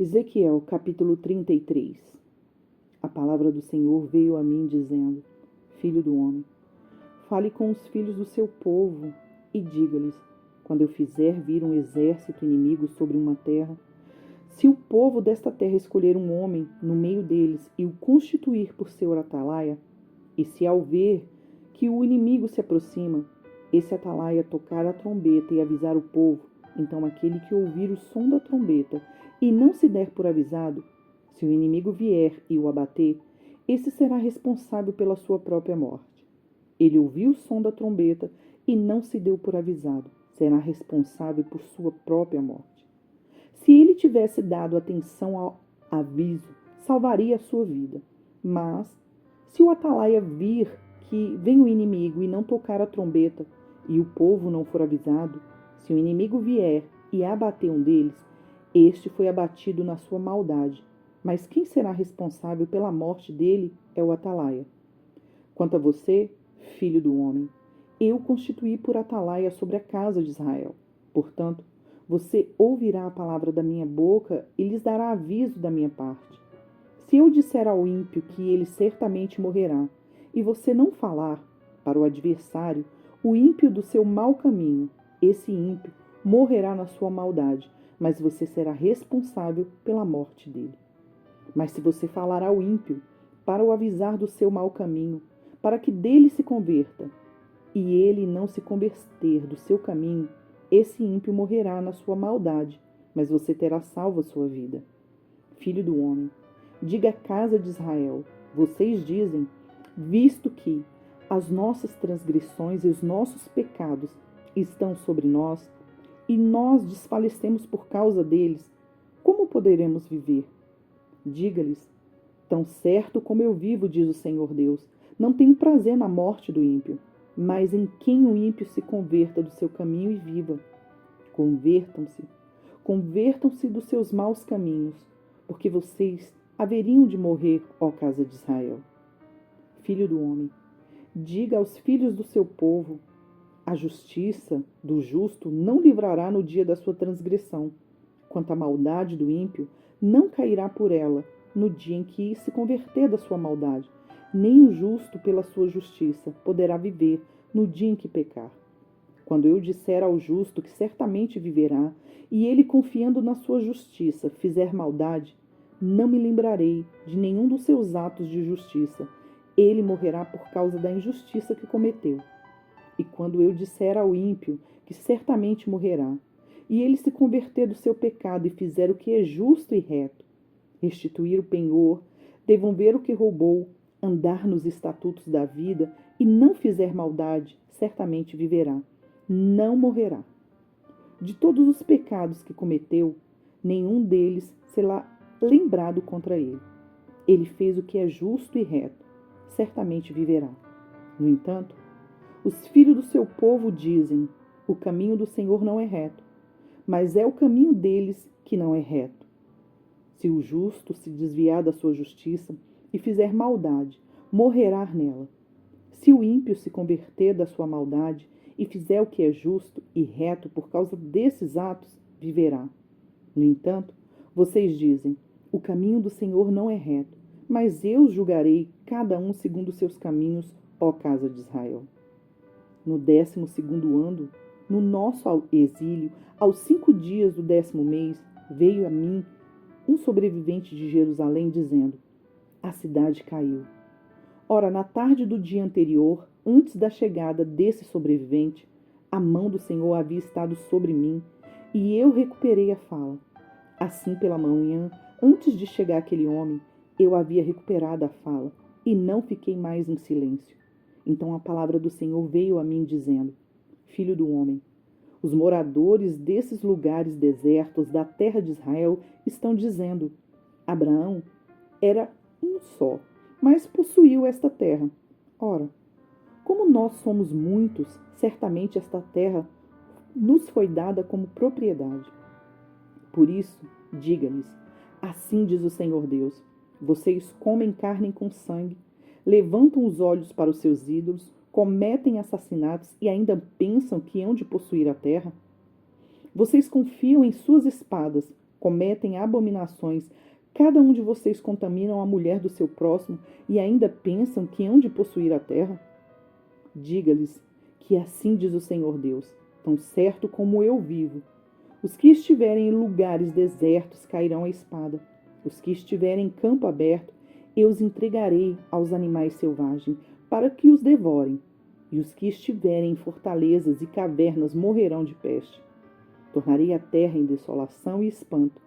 Ezequiel, capítulo 33. A palavra do Senhor veio a mim, dizendo: Filho do homem, fale com os filhos do seu povo e diga-lhes: quando eu fizer vir um exército inimigo sobre uma terra, se o povo desta terra escolher um homem no meio deles e o constituir por seu atalaia, e se ao ver que o inimigo se aproxima, esse atalaia tocar a trombeta e avisar o povo, então aquele que ouvir o som da trombeta e não se der por avisado, se o inimigo vier e o abater, esse será responsável pela sua própria morte. Ele ouviu o som da trombeta e não se deu por avisado, será responsável por sua própria morte. Se ele tivesse dado atenção ao aviso, salvaria a sua vida. Mas, se o atalaia vir que vem o inimigo e não tocar a trombeta, e o povo não for avisado, se o inimigo vier e abater um deles, este foi abatido na sua maldade, mas quem será responsável pela morte dele é o atalaia. Quanto a você, filho do homem, eu constituí por atalaia sobre a casa de Israel. Portanto, você ouvirá a palavra da minha boca e lhes dará aviso da minha parte. Se eu disser ao ímpio que ele certamente morrerá, e você não falar para o adversário, o ímpio do seu mau caminho, esse ímpio morrerá na sua maldade, mas você será responsável pela morte dele. Mas se você falar ao ímpio, para o avisar do seu mau caminho, para que dele se converta, e ele não se converter do seu caminho, esse ímpio morrerá na sua maldade, mas você terá salvo a sua vida. Filho do homem, diga à casa de Israel: vocês dizem, visto que as nossas transgressões e os nossos pecados estão sobre nós, e nós desfalecemos por causa deles, como poderemos viver? Diga-lhes: tão certo como eu vivo, diz o Senhor Deus, não tenho prazer na morte do ímpio, mas em quem o ímpio se converta do seu caminho e viva. Convertam-se dos seus maus caminhos, porque vocês haveriam de morrer, ó casa de Israel. Filho do homem, diga aos filhos do seu povo: a justiça do justo não livrará no dia da sua transgressão. Quanto à maldade do ímpio, não cairá por ela no dia em que se converter da sua maldade. Nem o justo, pela sua justiça, poderá viver no dia em que pecar. Quando eu disser ao justo que certamente viverá, e ele, confiando na sua justiça, fizer maldade, não me lembrarei de nenhum dos seus atos de justiça. Ele morrerá por causa da injustiça que cometeu. E quando eu disser ao ímpio que certamente morrerá, e ele se converter do seu pecado e fizer o que é justo e reto, restituir o penhor, devolver o que roubou, andar nos estatutos da vida e não fizer maldade, certamente viverá, não morrerá. De todos os pecados que cometeu, nenhum deles será lembrado contra ele. Ele fez o que é justo e reto, certamente viverá. No entanto, os filhos do seu povo dizem: o caminho do Senhor não é reto, mas é o caminho deles que não é reto. Se o justo se desviar da sua justiça e fizer maldade, morrerá nela. Se o ímpio se converter da sua maldade e fizer o que é justo e reto por causa desses atos, viverá. No entanto, vocês dizem: o caminho do Senhor não é reto, mas eu julgarei cada um segundo os seus caminhos, ó casa de Israel. No 12º ano, no nosso exílio, aos 5 dias do 10º mês, veio a mim um sobrevivente de Jerusalém, dizendo: a cidade caiu. Ora, na tarde do dia anterior, antes da chegada desse sobrevivente, a mão do Senhor havia estado sobre mim, e eu recuperei a fala. Assim, pela manhã, antes de chegar aquele homem, eu havia recuperado a fala, e não fiquei mais em silêncio. Então a palavra do Senhor veio a mim, dizendo: Filho do homem, os moradores desses lugares desertos da terra de Israel estão dizendo: Abraão era um só, mas possuiu esta terra. Ora, como nós somos muitos, certamente esta terra nos foi dada como propriedade. Por isso, diga-lhes: assim diz o Senhor Deus: vocês comem carne com sangue, levantam os olhos para os seus ídolos, cometem assassinatos e ainda pensam que hão de possuir a terra? Vocês confiam em suas espadas, cometem abominações, cada um de vocês contaminam a mulher do seu próximo e ainda pensam que hão de possuir a terra? Diga-lhes que assim diz o Senhor Deus, tão certo como eu vivo. Os que estiverem em lugares desertos cairão à espada. Os que estiverem em campo aberto, eu os entregarei aos animais selvagens, para que os devorem. E os que estiverem em fortalezas e cavernas morrerão de peste. Tornarei a terra em desolação e espanto,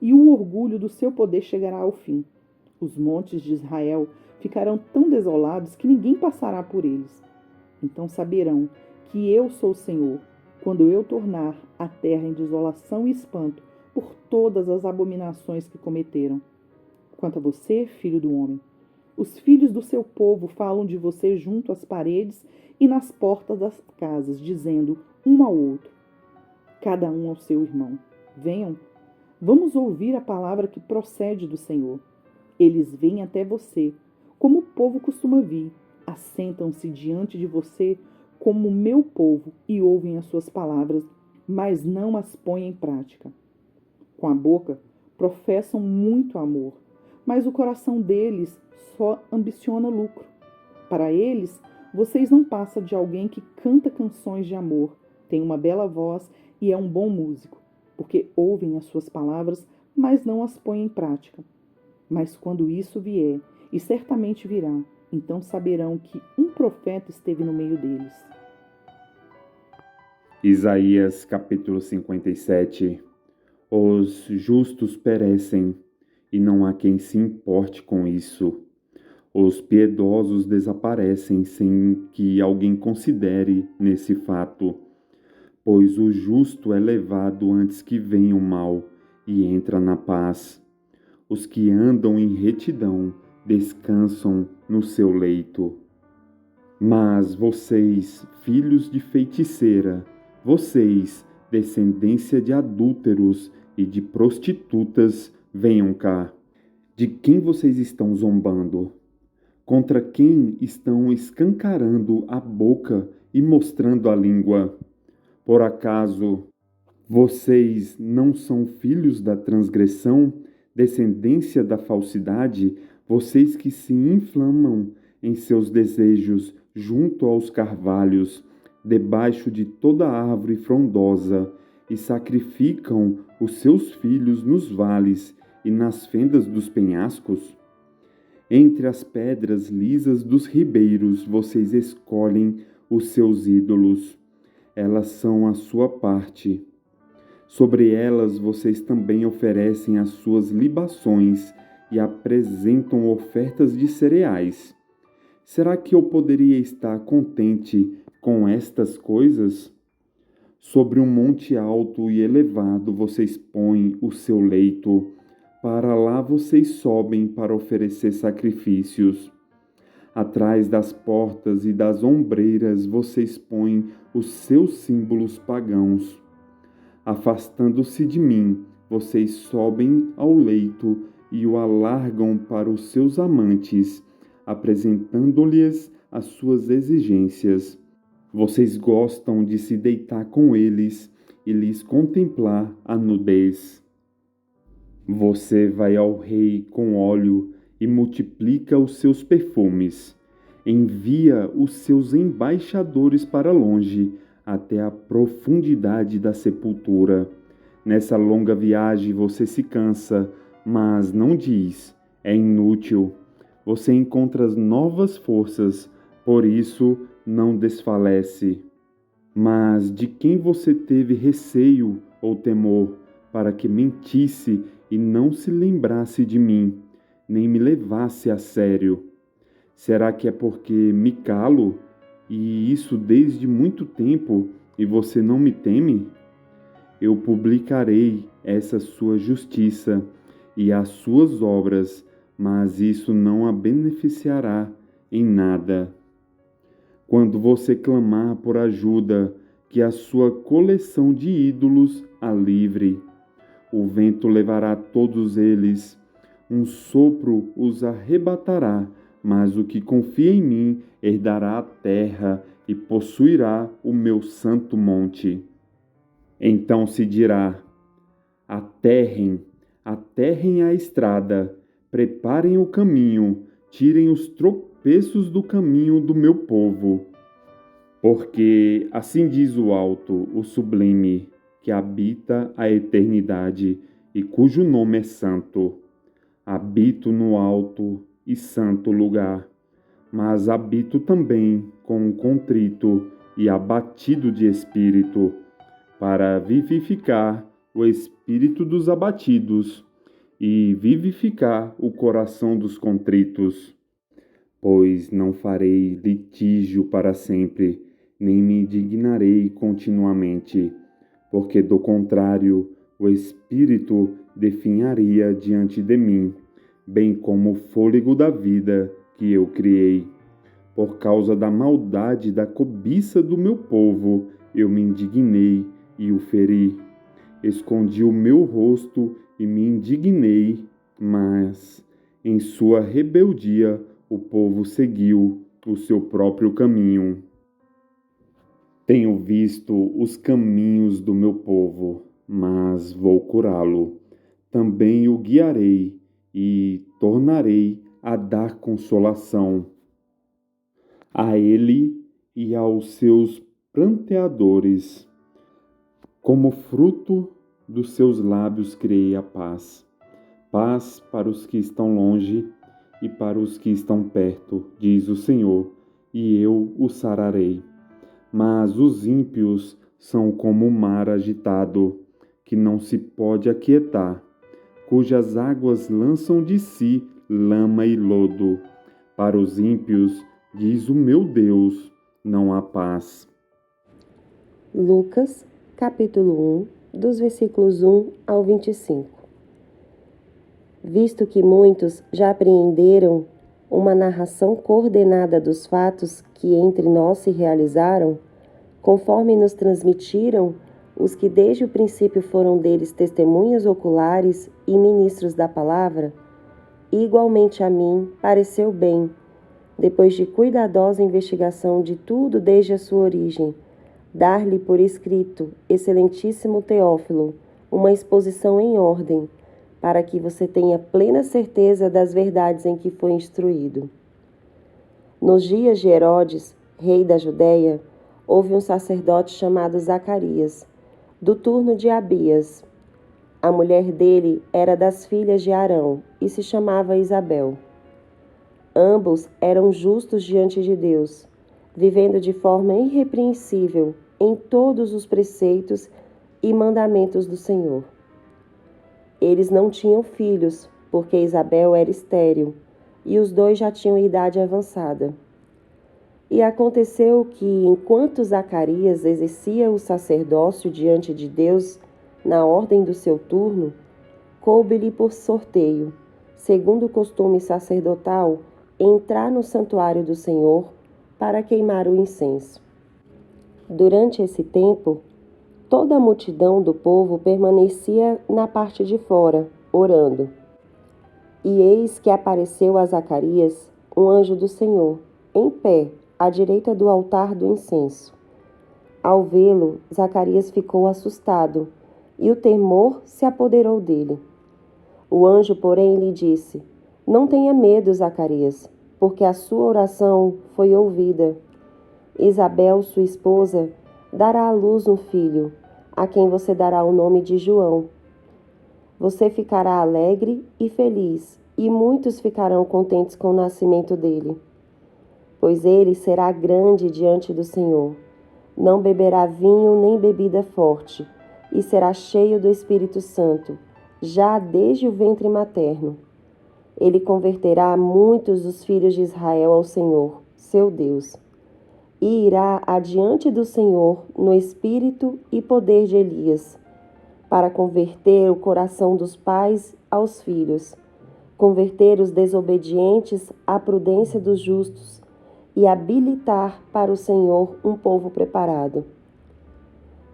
e o orgulho do seu poder chegará ao fim. Os montes de Israel ficarão tão desolados que ninguém passará por eles. Então saberão que eu sou o Senhor, quando eu tornar a terra em desolação e espanto por todas as abominações que cometeram. Quanto a você, filho do homem, os filhos do seu povo falam de você junto às paredes e nas portas das casas, dizendo um ao outro, cada um ao seu irmão: venham, vamos ouvir a palavra que procede do Senhor. Eles vêm até você, como o povo costuma vir, assentam-se diante de você como o meu povo e ouvem as suas palavras, mas não as põem em prática. Com a boca, professam muito amor, mas o coração deles só ambiciona lucro. Para eles, vocês não passam de alguém que canta canções de amor, tem uma bela voz e é um bom músico, porque ouvem as suas palavras, mas não as põem em prática. Mas quando isso vier, e certamente virá, então saberão que um profeta esteve no meio deles. Isaías capítulo 57. Os justos perecem, e não há quem se importe com isso. Os piedosos desaparecem sem que alguém considere nesse fato, pois o justo é levado antes que venha o mal e entra na paz. Os que andam em retidão descansam no seu leito. Mas vocês, filhos de feiticeira, vocês, descendência de adúlteros e de prostitutas, venham cá. De quem vocês estão zombando? Contra quem estão escancarando a boca e mostrando a língua? Por acaso vocês não são filhos da transgressão, descendência da falsidade, vocês que se inflamam em seus desejos junto aos carvalhos, debaixo de toda árvore frondosa, e sacrificam os seus filhos nos vales e nas fendas dos penhascos? Entre as pedras lisas dos ribeiros vocês escolhem os seus ídolos. Elas são a sua parte. Sobre elas vocês também oferecem as suas libações e apresentam ofertas de cereais. Será que eu poderia estar contente com estas coisas? Sobre um monte alto e elevado vocês põem o seu leito. Para lá vocês sobem para oferecer sacrifícios. Atrás das portas e das ombreiras vocês põem os seus símbolos pagãos. Afastando-se de mim, vocês sobem ao leito e o alargam para os seus amantes, apresentando-lhes as suas exigências. Vocês gostam de se deitar com eles e lhes contemplar a nudez. Você vai ao rei com óleo e multiplica os seus perfumes. Envia os seus embaixadores para longe, até a profundidade da sepultura. Nessa longa viagem você se cansa, mas não diz, é inútil. Você encontra novas forças, por isso não desfalece. Mas de quem você teve receio ou temor, para que mentisse e não se lembrasse de mim, nem me levasse a sério? Será que é porque me calo, e isso desde muito tempo, e você não me teme? Eu publicarei essa sua justiça e as suas obras, mas isso não a beneficiará em nada. Quando você clamar por ajuda, que a sua coleção de ídolos a livre. O vento levará todos eles, um sopro os arrebatará, mas o que confia em mim herdará a terra e possuirá o meu santo monte. Então se dirá: aterrem a estrada, preparem o caminho, tirem os tropeços do caminho do meu povo. Porque assim diz o Alto, o Sublime, que habita a eternidade e cujo nome é santo. Habito no alto e santo lugar, mas habito também com um contrito e abatido de espírito, para vivificar o espírito dos abatidos e vivificar o coração dos contritos. Pois não farei litígio para sempre, nem me indignarei continuamente, porque do contrário, o espírito definharia diante de mim, bem como o fôlego da vida que eu criei. Por causa da maldade da cobiça do meu povo, eu me indignei e o feri. Escondi o meu rosto e me indignei, mas, em sua rebeldia, o povo seguiu o seu próprio caminho. Tenho visto os caminhos do meu povo, mas vou curá-lo. Também o guiarei e tornarei a dar consolação a ele e aos seus pranteadores. Como fruto dos seus lábios criei a paz. Paz para os que estão longe e para os que estão perto, diz o Senhor, e eu o sararei. Mas os ímpios são como o mar agitado, que não se pode aquietar, cujas águas lançam de si lama e lodo. Para os ímpios, diz o meu Deus, não há paz. Lucas, capítulo 1, dos versículos 1 ao 25. Visto que muitos já apreenderam uma narração coordenada dos fatos que entre nós se realizaram, conforme nos transmitiram os que desde o princípio foram deles testemunhas oculares e ministros da palavra, igualmente a mim pareceu bem, depois de cuidadosa investigação de tudo desde a sua origem, dar-lhe por escrito, excelentíssimo Teófilo, uma exposição em ordem, para que você tenha plena certeza das verdades em que foi instruído. Nos dias de Herodes, rei da Judéia, houve um sacerdote chamado Zacarias, do turno de Abias. A mulher dele era das filhas de Arão e se chamava Isabel. Ambos eram justos diante de Deus, vivendo de forma irrepreensível em todos os preceitos e mandamentos do Senhor. Eles não tinham filhos, porque Isabel era estéril, e os dois já tinham idade avançada. E aconteceu que, enquanto Zacarias exercia o sacerdócio diante de Deus, na ordem do seu turno, coube-lhe por sorteio, segundo o costume sacerdotal, entrar no santuário do Senhor para queimar o incenso. Durante esse tempo, toda a multidão do povo permanecia na parte de fora, orando. E eis que apareceu a Zacarias um anjo do Senhor, em pé, à direita do altar do incenso. Ao vê-lo, Zacarias ficou assustado, e o temor se apoderou dele. O anjo, porém, lhe disse: Não tenha medo, Zacarias, porque a sua oração foi ouvida. Isabel, sua esposa, dará à luz um filho, a quem você dará o nome de João. Você ficará alegre e feliz, e muitos ficarão contentes com o nascimento dele. Pois ele será grande diante do Senhor. Não beberá vinho nem bebida forte, e será cheio do Espírito Santo, já desde o ventre materno. Ele converterá muitos dos filhos de Israel ao Senhor, seu Deus, e irá adiante do Senhor no espírito e poder de Elias, para converter o coração dos pais aos filhos, converter os desobedientes à prudência dos justos e habilitar para o Senhor um povo preparado.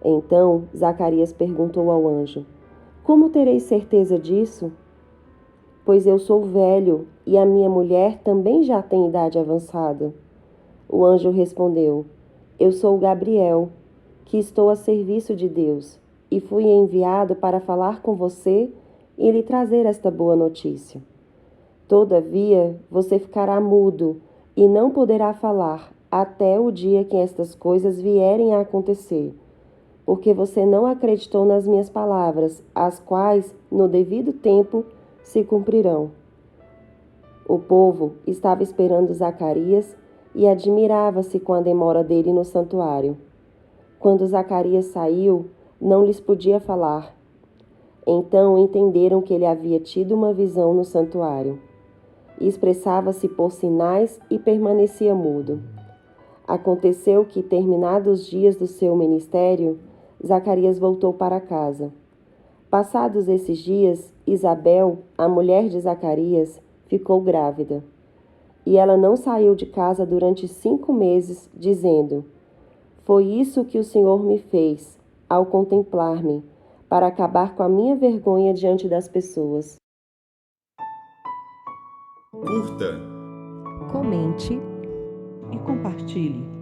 Então Zacarias perguntou ao anjo: Como terei certeza disso? pois eu sou velho e a minha mulher também já tem idade avançada. O anjo respondeu: Eu sou Gabriel, que estou a serviço de Deus, e fui enviado para falar com você e lhe trazer esta boa notícia. Todavia, você ficará mudo e não poderá falar até o dia que estas coisas vierem a acontecer, porque você não acreditou nas minhas palavras, as quais, no devido tempo, se cumprirão. O povo estava esperando Zacarias e admirava-se com a demora dele no santuário. Quando Zacarias saiu, não lhes podia falar. Então entenderam que ele havia tido uma visão no santuário. Expressava-se por sinais e permanecia mudo. Aconteceu que, terminados os dias do seu ministério, Zacarias voltou para casa. Passados esses dias, Isabel, a mulher de Zacarias, ficou grávida. E ela não saiu de casa durante 5 meses, dizendo: Foi isso que o Senhor me fez, ao contemplar-me, para acabar com a minha vergonha diante das pessoas. Curta, Comente E compartilhe.